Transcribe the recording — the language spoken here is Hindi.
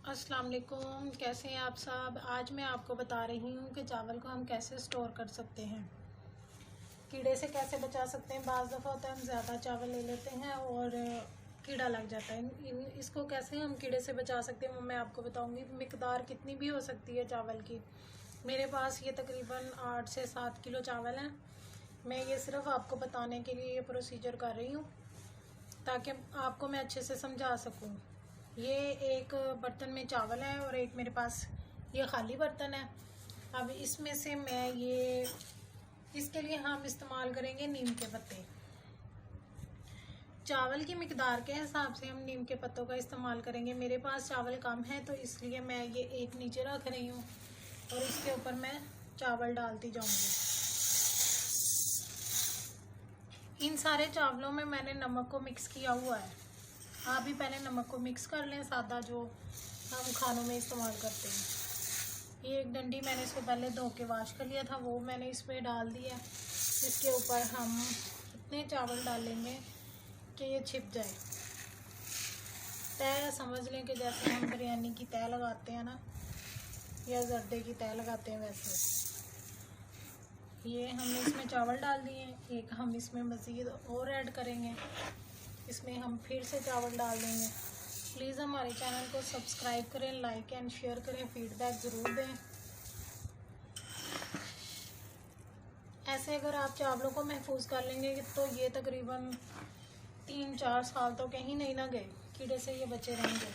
अस्सलाम वालेकुम, कैसे हैं आप सब। आज मैं आपको बता रही हूँ कि चावल को हम कैसे स्टोर कर सकते हैं, कीड़े से कैसे बचा सकते हैं। बाज़ दफ़ा होता है हम ज़्यादा चावल ले लेते हैं और कीड़ा लग जाता है। इसको कैसे हम कीड़े से बचा सकते हैं वो मैं आपको बताऊँगी। मिकदार कितनी भी हो सकती है चावल की। मेरे पास ये तकरीबन 8 से 7 किलो चावल हैं। मैं ये सिर्फ़ आपको बताने के लिए ये प्रोसीजर कर रही हूँ ताकि आपको मैं अच्छे से समझा सकूँ। ये एक बर्तन में चावल है और एक मेरे पास ये खाली बर्तन है। अब इसमें से मैं इसके लिए हम इस्तेमाल करेंगे नीम के पत्ते। चावल की मिकदार के हिसाब से हम नीम के पत्तों का इस्तेमाल करेंगे। मेरे पास चावल कम है तो इसलिए मैं ये एक नीचे रख रही हूँ और इसके ऊपर मैं चावल डालती जाऊँगी। इन सारे चावलों में मैंने नमक को मिक्स किया हुआ है। आप भी पहले नमक को मिक्स कर लें, सादा जो हम खानों में इस्तेमाल करते हैं। ये एक डंडी मैंने इसको पहले धो के वाश कर लिया था, वो मैंने इसमें डाल दिया। इसके ऊपर हम इतने चावल डालेंगे कि ये छिप जाए। तय समझ लें कि जैसे हम बिरयानी की तय लगाते हैं ना, या जर्दे की तय लगाते हैं, वैसे ये हमने इसमें चावल डाल दिए। एक हम इसमें मज़ीद और ऐड करेंगे, इसमें हम फिर से चावल डाल देंगे। प्लीज़ हमारे चैनल को सब्सक्राइब करें, लाइक एंड शेयर करें, फीडबैक ज़रूर दें। ऐसे अगर आप चावलों को महफूज कर लेंगे तो ये तकरीबन 3-4 साल तो कहीं नहीं ना गए, कीड़े से ये बचे रहेंगे।